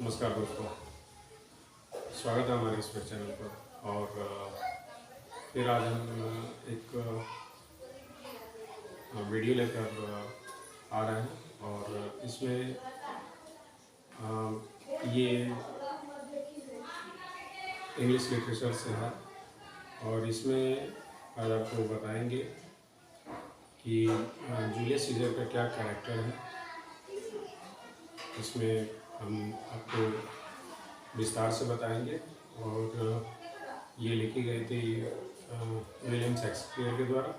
नमस्कार दोस्तों, स्वागत है हमारे इस चैनल पर। और फिर आज हम एक वीडियो लेकर आ रहे हैं और इसमें ये इंग्लिश लिटरेचर से है। और इसमें आज आपको बताएंगे कि जूलियस सीजर का क्या कैरेक्टर है। इसमें हम आपको विस्तार से बताएंगे। और ये लिखी गई थी विलियम शेक्सपियर के द्वारा।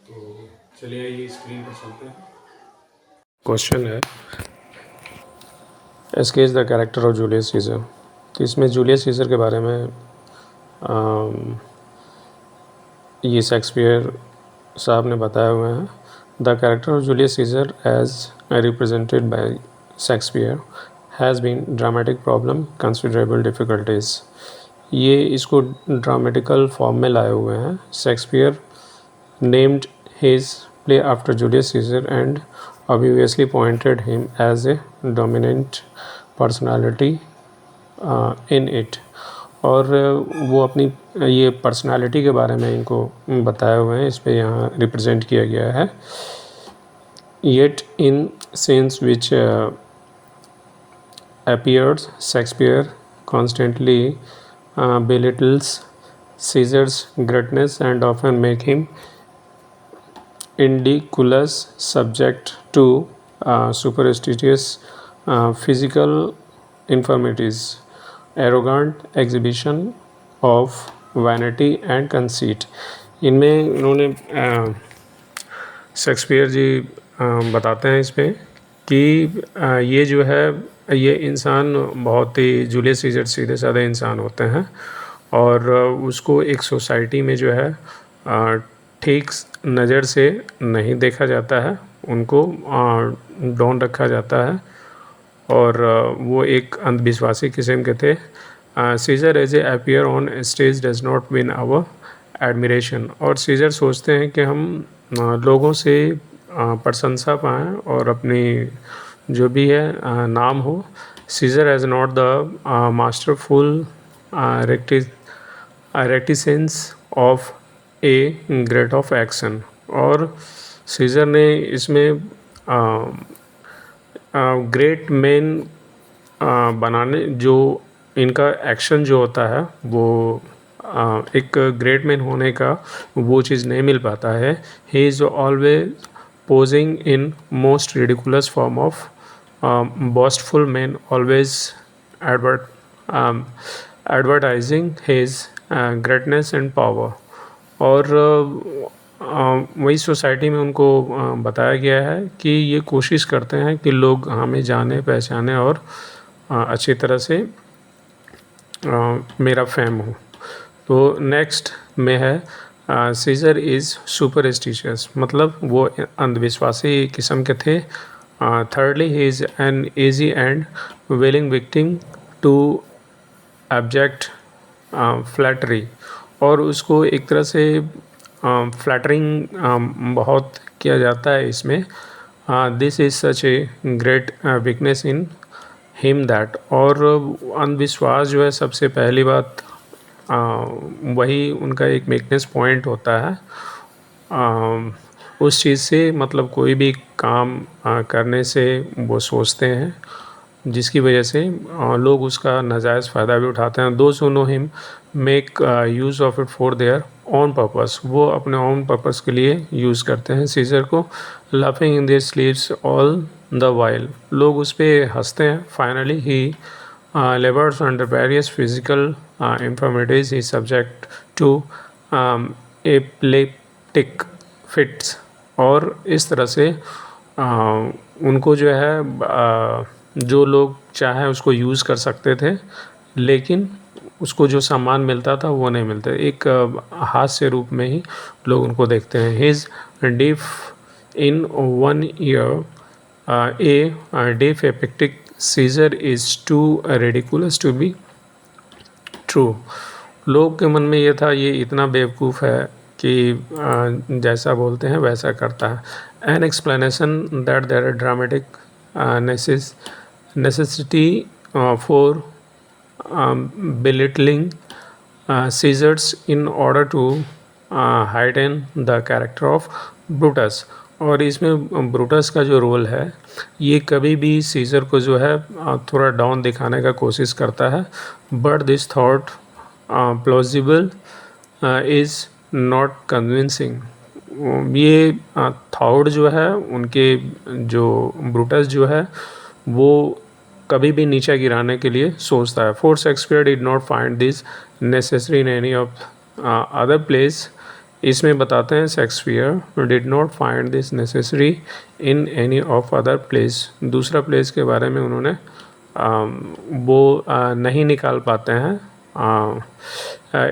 तो चलिए ये स्क्रीन पर चलते हैं। क्वेश्चन है, sketch the character of Julius scissor. तो इसमें जूलियस सीजर के बारे में ये शेक्सपियर साहब ने बताए हुए हैं। The character of Julius Caesar as represented by Shakespeare has been dramatic problem considerable difficulties. ये इसको ड्रामेटिकल फॉर्म में लाए हुए हैं। Shakespeare named his play after Julius Caesar and obviously pointed him as a dominant personality in it। और वो अपनी ये पर्सनालिटी के बारे में इनको बताए हुए हैं। इस पे यहाँ रिप्रेजेंट किया गया है। Yet in scenes which appears, Shakespeare constantly belittles Caesar's greatness and often make him ridiculous, subject to superstitious physical infirmities, arrogant exhibition of vanity and conceit। इनमें उन्होंने शेक्सपियर जी बताते हैं इस पे कि ये जो है ये इंसान बहुत ही जूलियस सीजर सीधे साधे इंसान होते हैं और उसको एक सोसाइटी में जो है ठीक नज़र से नहीं देखा जाता है, उनको डाउन रखा जाता है और वो एक अंधविश्वासी किस्म के थे। Caesar as a appear on stage does not win our admiration. और सीजर सोचते हैं कि हम लोगों से प्रशंसा पाएँ और अपनी जो भी है नाम हो। Caesar has not the masterful reticence of a great of action. और सीजर ने इसमें ग्रेट मैन बनाने जो इनका एक्शन जो होता है वो एक ग्रेट मैन होने का वो चीज़ नहीं मिल पाता है। He is always posing in most ridiculous form of boastful man, always advertising his greatness and power। और वही सोसाइटी में उनको बताया गया है कि ये कोशिश करते हैं कि लोग हमें जाने पहचाने और अच्छी तरह से मेरा फेम हो। तो नेक्स्ट में है सीजर इज़ सुपरस्टिशियस, मतलब वो अंधविश्वासी किस्म के थे। Thirdly he is an easy and willing victim to abject flattery. और उसको एक तरह से फ्लैटरिंग बहुत किया जाता है इसमें। This is such a great weakness in him that. और अंधविश्वास जो है सबसे पहली बात वही उनका एक वीकनेस पॉइंट होता है। उस चीज़ से मतलब कोई भी काम करने से वो सोचते हैं जिसकी वजह से लोग उसका नाजायज़ फ़ायदा भी उठाते हैं। Those who know him make use of it for their own purpose. वो अपने ओन पर्पस के लिए यूज़ करते हैं सीजर को। Laughing in their sleeves all the while, लोग उस पर हंसते हैं। Finally he labors under various physical infirmities is subject to epileptic fits। और इस तरह से उनको जो है जो लोग चाहे उसको यूज़ कर सकते थे लेकिन उसको जो सामान मिलता था वो नहीं मिलता। एक हास्य रूप में ही लोग उनको देखते हैं। His deaf in 1 year a deaf epileptic Caesar is too ridiculous to be true. लोग के मन में ये था ये इतना बेवकूफ़ है कि जैसा बोलते हैं वैसा करता है। An explanation that there dramatic necessity for belittling Caesars in order to heighten the character of Brutus। और इसमें ब्रूटस का जो रोल है ये कभी भी सीजर को जो है थोड़ा डाउन दिखाने का कोशिश करता है, but this thought plausible is not convincing. ये थॉट जो है उनके जो ब्रूटस जो है वो कभी भी नीचे गिराने के लिए सोचता है। For Shakespeare did not find this necessary in any of other place. इसमें बताते हैं Shakespeare did not find this necessary in any of other place. दूसरा प्लेस के बारे में उन्होंने वो नहीं निकाल पाते हैं।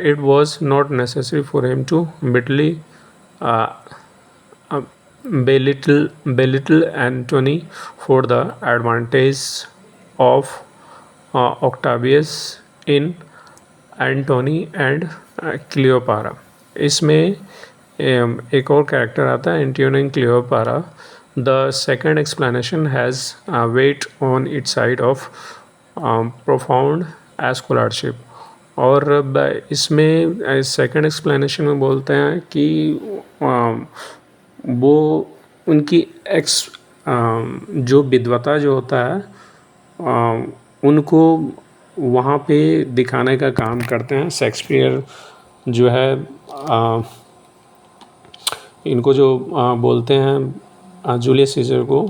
It was not necessary for him to belittle belittle Antony for the advantage of Octavius in Antony and Cleopatra। इसमें एक और कैरेक्टर आता है Antony and Cleopatra. The second explanation has weight on its side of profound scholarship. और इसमें second explanation में बोलते हैं कि वो उनकी जो विद्वता जो होता है उनको वहाँ पे दिखाने का काम करते हैं। शेक्सपियर जो है इनको जो बोलते हैं जूलियस सीजर को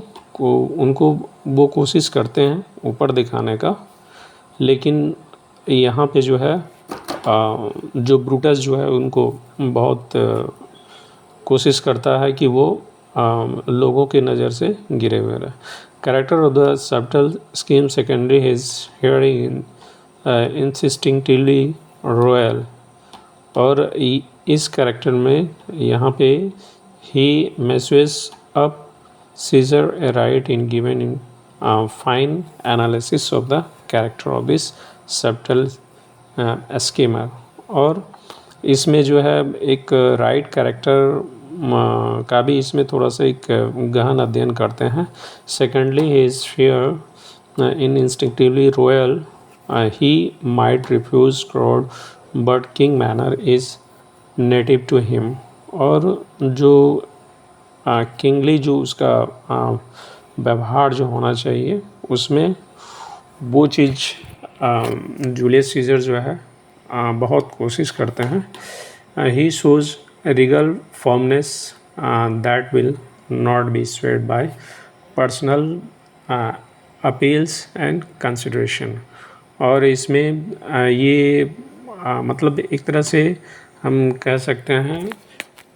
उनको वो कोशिश करते हैं ऊपर दिखाने का, लेकिन यहाँ पे जो है जो ब्रूटस जो है उनको बहुत कोशिश करता है कि वो लोगों की नज़र से गिरे हुए रहे। Character of the subtle scheme secondary his hearing instinctively royal. और इस कैरेक्टर में यहाँ पे ही message up Caesar right in given in fine analysis of the character of this subtle schemer. और इसमें जो है एक राइट कैरेक्टर का भी इसमें थोड़ा सा एक गहन अध्ययन करते हैं। Secondly he is fear in instinctively royal, he might refuse crowd but king manner is native to him. और जो किंगली जो उसका व्यवहार जो होना चाहिए उसमें वो चीज़ जूलियस सीजर जो है बहुत कोशिश करते हैं। He shows regal firmness that will not be swayed by personal appeals and consideration. और इसमें ये मतलब एक तरह से हम कह सकते हैं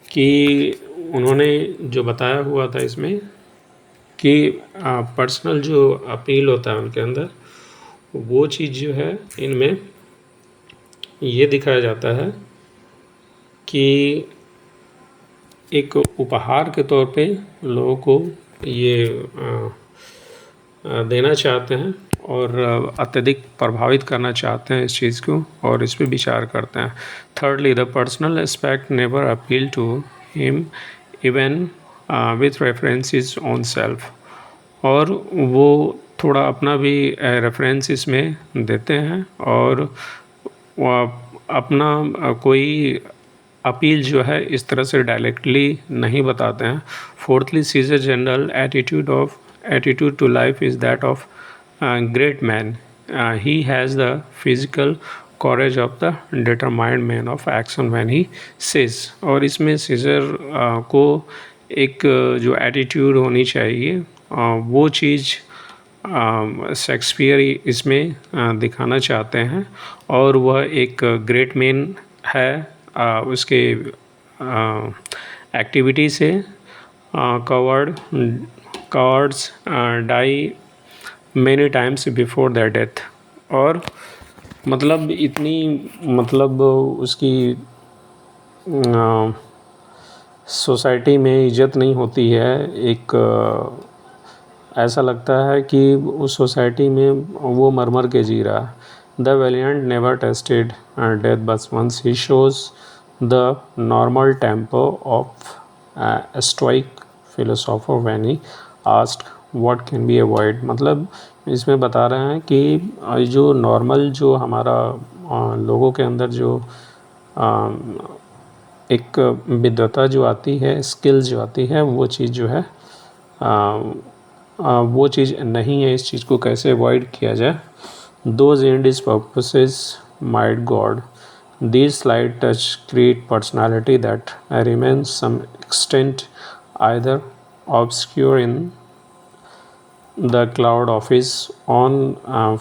कि उन्होंने जो बताया हुआ था इसमें कि पर्सनल जो अपील होता है उनके अंदर वो चीज़ जो है इनमें ये दिखाया जाता है कि एक उपहार के तौर पे लोगों को ये देना चाहते हैं और अत्यधिक प्रभावित करना चाहते हैं इस चीज़ को और इस पे विचार करते हैं। Thirdly the personal aspect never appeal to him even with references on self. और वो थोड़ा अपना भी रेफरेंस इसमें देते हैं और अपना कोई अपील जो है इस तरह से डायरेक्टली नहीं बताते हैं। Fourthly Caesar general attitude to life is that of great man. He has the physical courage of the determined man of action when he says. और इसमें सीजर को एक जो एटीट्यूड होनी चाहिए वो चीज़ शेक्सपियर इसमें दिखाना चाहते हैं और वह एक ग्रेट मैन है उसके एक्टिविटी से। Cowards die many times before their death. और मतलब इतनी मतलब उसकी सोसाइटी में इज्जत नहीं होती है। एक ऐसा लगता है कि उस सोसाइटी में वो मर के जी रहा है। The valiant never tasted death but once he shows the normal tempo of stoic philosopher when he asked what can be avoid. मतलब इसमें बता रहे हैं कि जो नॉर्मल जो हमारा लोगों के अंदर जो एक विद्वता जो आती है, स्किल जो आती है, वो चीज़ जो है वो चीज़ नहीं है। इस चीज़ को कैसे अवॉइड किया जाए? Those end is purposes might God. These slight touch create personality that remains some extent either obscure in the cloud of his own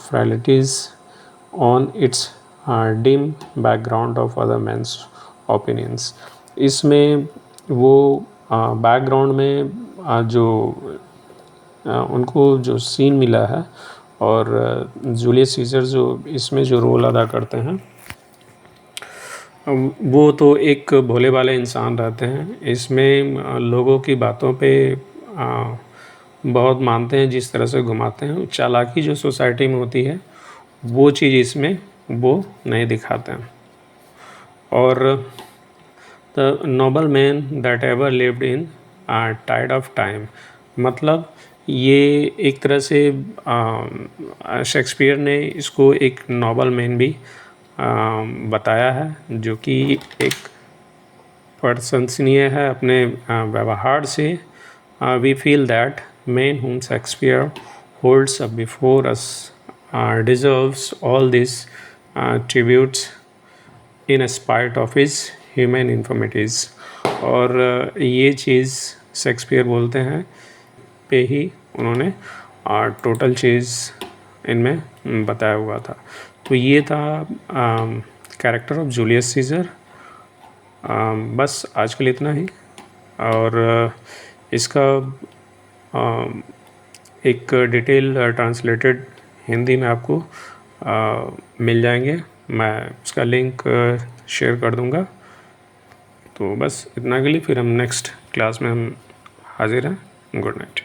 frailties on its dim background of other men's opinions. इसमें वो background में जो उनको जो scene मिला है और Julius Caesar जो इसमें जो रोल अदा करते हैं, वो तो एक भोले भाले इंसान रहते हैं। इसमें लोगों की बातों पे बहुत मानते हैं, जिस तरह से घुमाते हैं। चालाकी जो सोसाइटी में होती है वो चीज़ इसमें वो नहीं दिखाते हैं। और the noble man that ever lived in tide of time, मतलब ये एक तरह से शेक्सपियर ने इसको एक नोबल मैन भी बताया है, जो कि एक प्रशंसनीय है अपने व्यवहार से। We feel that man whom Shakespeare holds up before us deserves all these tributes in spite of his human infirmities। और ये चीज़ शेक्सपियर बोलते हैं पे ही उन्होंने टोटल चीज़ इनमें बताया हुआ था। तो ये था कैरेक्टर ऑफ जूलियस सीजर। बस आज के लिए इतना ही। और इसका एक डिटेल ट्रांसलेटेड हिंदी में आपको मिल जाएंगे। मैं उसका लिंक शेयर कर दूंगा। तो बस इतना के लिए, फिर हम नेक्स्ट क्लास में हम हाजिर हैं। Good night.